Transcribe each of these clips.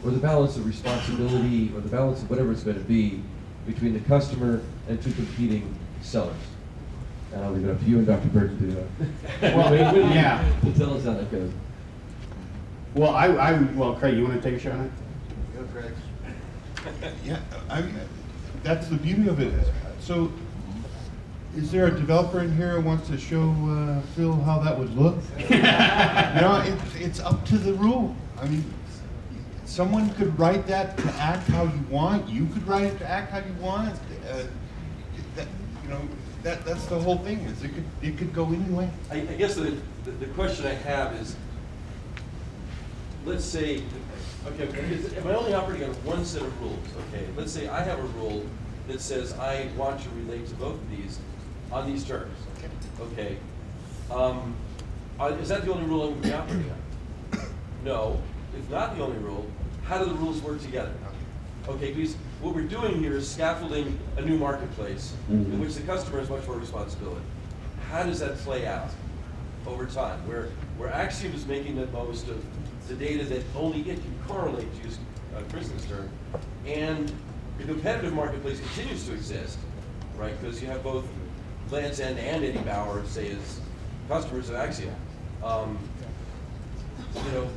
or the balance of responsibility, or the balance of whatever it's going to be between the customer and two competing sellers. And I'll leave it up to you and Dr. Burton to yeah. Tell us how that goes. Well, well, Craig, you want to take a shot at it? Go, Craig. Yeah, that's the beauty of it. So, is there a developer in here who wants to show Phil how that would look? It's up to the rule. I mean, someone could write that to act how you want. You could write it to act how you want. That's the whole thing. Is it could go any way. I guess the question I have is, let's say, okay, am I only operating on one set of rules? Okay, let's say I have a rule that says I want to relate to both of these on these terms. Okay. Is that the only rule I'm going to be operating on? No. If not the only rule, how do the rules work together? Okay, because what we're doing here is scaffolding a new marketplace in which the customer has much more responsibility. How does that play out over time? Where Acxiom is making the most of the data that only it can correlate, to use Christin's term, and the competitive marketplace continues to exist, right? Because you have both Land's End and Eddie Bauer, say, as customers of Acxiom.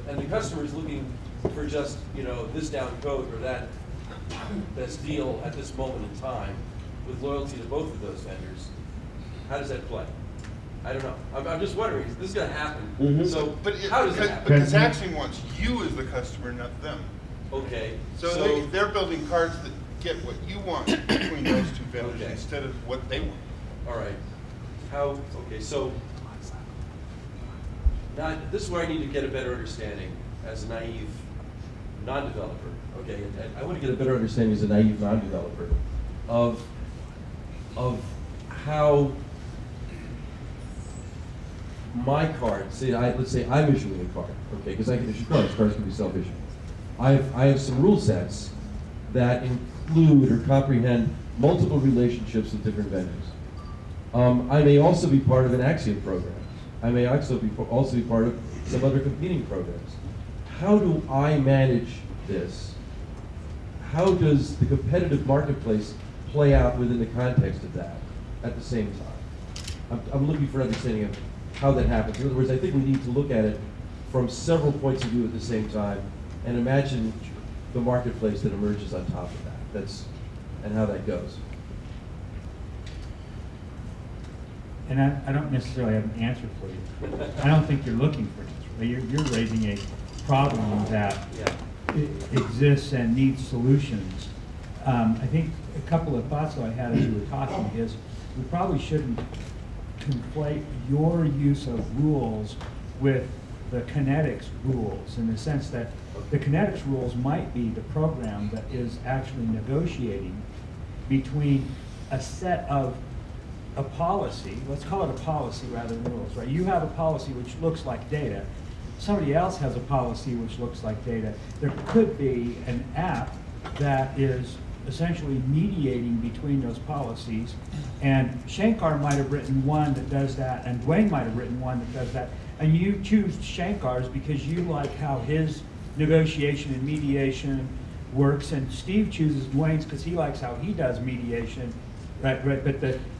And the customer is looking for just, this down code or that best deal at this moment in time with loyalty to both of those vendors. How does that play? I don't know. I'm just wondering, this is going to happen. So how does it happen? Because Acxiom wants you as the customer, not them. Okay. So they're building cards that get what you want between those two vendors instead of what they want. All right. Okay, so now this is where I need to get a better understanding as a naive non-developer. Okay, and I want to get a better understanding as a naive non-developer of how my card, let's say I'm issuing a card, okay, because I can issue cards can be self-issued. I have some rule sets that include or comprehend multiple relationships with different vendors. I may also be part of an Acxiom program. I may also be part of some other competing programs. How do I manage this? How does the competitive marketplace play out within the context of that at the same time? I'm looking for understanding of how that happens. In other words, I think we need to look at it from several points of view at the same time and imagine the marketplace that emerges on top of that. And how that goes. And I don't necessarily have an answer for you. I don't think you're looking for an answer. You're raising a problem that exists and needs solutions. I think a couple of thoughts that I had as you were talking is we probably shouldn't conflate your use of rules with the Kynetx rules, in the sense that the Kynetx rules might be the program that is actually negotiating between a set of a policy, let's call it a policy rather than rules, right? You have a policy which looks like data. Somebody else has a policy which looks like data. There could be an app that is essentially mediating between those policies, and Shankar might have written one that does that, and Dwayne might have written one that does that, and you choose Shankar's because you like how his negotiation and mediation works, and Steve chooses Dwayne's because he likes how he does mediation. Right.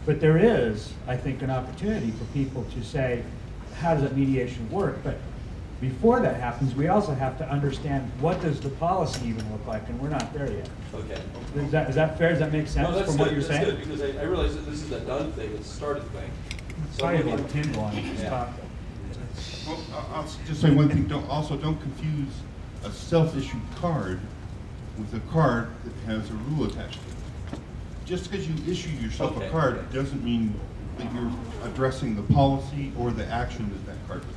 But there is, I think, an opportunity for people to say, how does that mediation work? But before that happens, we also have to understand what does the policy even look like, and we're not there yet. Okay. Is that fair? Does that make sense from what you're saying? That's good, because I realize that this is a done thing, it's a started thing. It's probably about a Kindle on it. Well, I'll just say one thing. Don't confuse a self-issued card with a card that has a rule attached to it. Just because you issue yourself a card doesn't mean that you're addressing the policy or the action that card would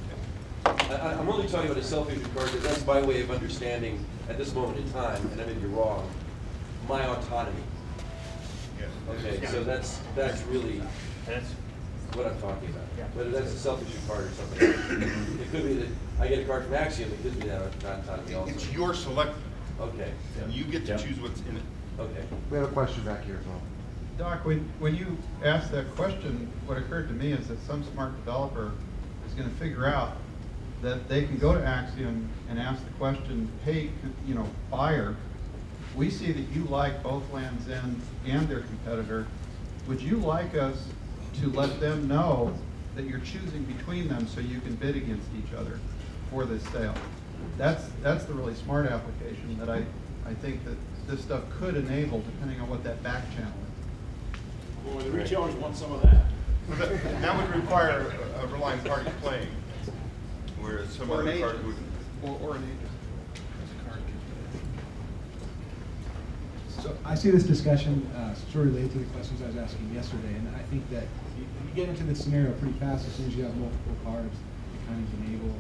take. I'm only talking about a self-issued card because that's my way of understanding at this moment in time, and I may be wrong, my autonomy. Yes. Okay, so that's really what I'm talking about. Whether that's a self-issued card or something else. It could be that I get a card from Acxiom that gives me that autonomy also. It's your selection. Okay. And you get to choose what's in it. Okay. We have a question back here as well. Doc, when you asked that question, what occurred to me is that some smart developer is going to figure out that they can go to Acxiom and ask the question, hey, you know, buyer, we see that you like both Land's End and their competitor. Would you like us to let them know that you're choosing between them so you can bid against each other for this sale? That's the really smart application that I think that this stuff could enable, depending on what that back channel is. Well, the retailers want some of that. That would require a relying party playing, whereas some Or an other party agent. wouldn't. Or an agent. So I see this discussion sort of related to the questions I was asking yesterday, and I think that you get into this scenario pretty fast as soon as you have multiple cards you kind of enable.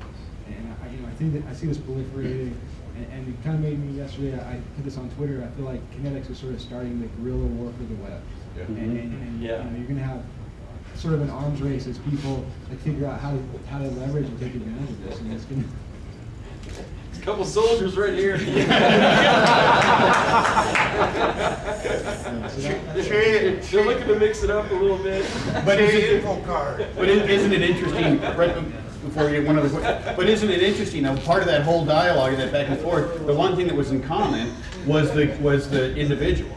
And I think that I see this proliferating, and it kind of made me yesterday. I put this on Twitter. I feel like Kynetx is sort of starting the guerrilla war for the web, Yeah. and Yeah. you're going to have sort of an arms race as people like figure out how to leverage and take advantage of this, and it's going to. A couple soldiers right here. They're looking to mix it up a little bit. But isn't it interesting, right before you get one other question, but isn't it interesting, now part of that whole dialogue and that back and forth, the one thing that was in common was the individual.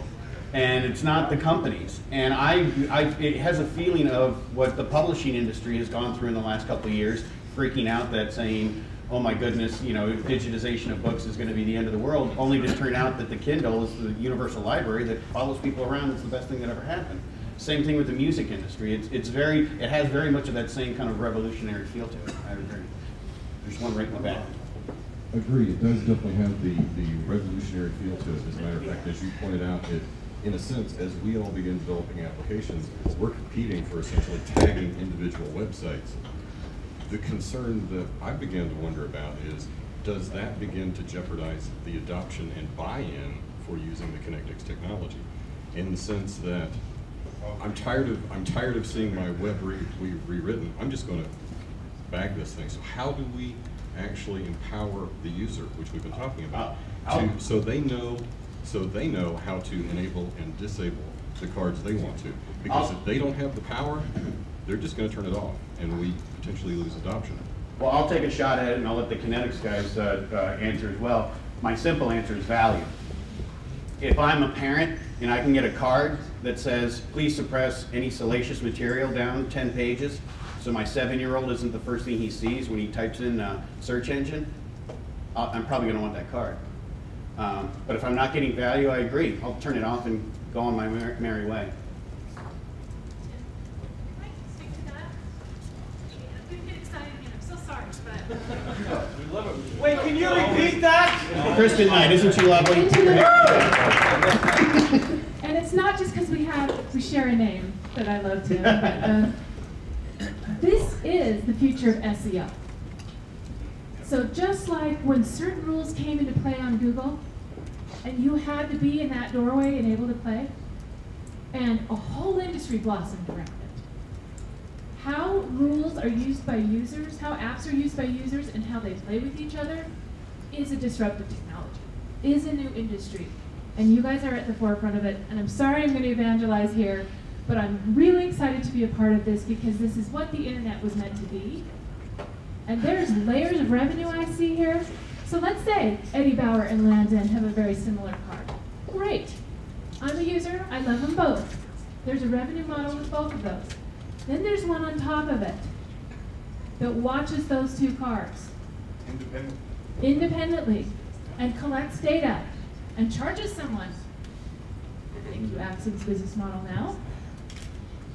And it's not the companies. And it has a feeling of what the publishing industry has gone through in the last couple of years, freaking out that saying, oh my goodness, you know, digitization of books is going to be the end of the world, only to turn out that the Kindle is the universal library that follows people around. It's the best thing that ever happened. Same thing with the music industry. It has very much of that same kind of revolutionary feel to it. I agree. There's one right in the back. Agreed. It does definitely have the revolutionary feel to it. As a matter of fact, as you pointed out, in a sense, as we all begin developing applications, we're competing for essentially tagging individual websites. The concern that I began to wonder about is, does that begin to jeopardize the adoption and buy-in for using the Kynetx technology? In the sense that I'm tired of seeing my web rewritten. I'm just going to bag this thing. So how do we actually empower the user, which we've been talking about, so they know how to enable and disable the cards they want to? Because if they don't have the power, they're just going to turn it off, and we potentially lose adoption. Well, I'll take a shot at it, and I'll let the Kynetx guys answer as well. My simple answer is value. If I'm a parent and I can get a card that says, please suppress any salacious material down 10 pages, so my 7-year-old isn't the first thing he sees when he types in a search engine, I'm probably going to want that card. But if I'm not getting value, I agree. I'll turn it off and go on my merry way. Wait, can you repeat that? Christin Knight, isn't she lovely? And it's not just because we share a name that I love too, but this is the future of SEO. So just like when certain rules came into play on Google, and you had to be in that doorway and able to play, and a whole industry blossomed around it. How rules are used by users, how apps are used by users, and how they play with each other is a disruptive technology, is a new industry. And you guys are at the forefront of it. And I'm sorry I'm going to evangelize here, but I'm really excited to be a part of this because this is what the internet was meant to be. And there's layers of revenue I see here. So let's say Eddie Bauer and Land's End have a very similar card. Great. I'm a user. I love them both. There's a revenue model with both of those. Then there's one on top of it that watches those two cards independently and collects data and charges someone. Thank you, Acxiom's business model now.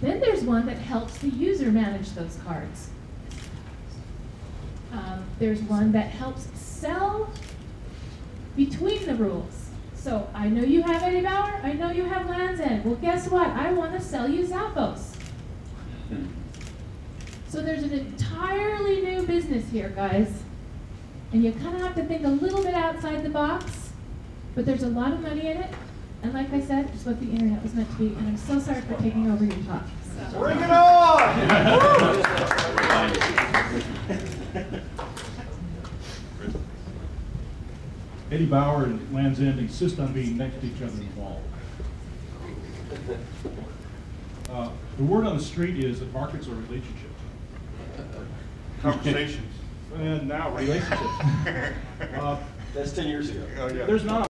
Then there's one that helps the user manage those cards. There's one that helps sell between the rules. So I know you have Eddie Bauer, I know you have Land's End. Well, guess what? I want to sell you Zappos. So there's an entirely new business here, guys. And you kind of have to think a little bit outside the box, but there's a lot of money in it. And like I said, it's what the internet was meant to be. And I'm so sorry for taking over your talk. So. Bring it on! Eddie Bauer and Land's End insist on being next to each other in the mall. The word on the street is that markets are relationships. Conversations. and now relationships. That's 10 years ago. There's not a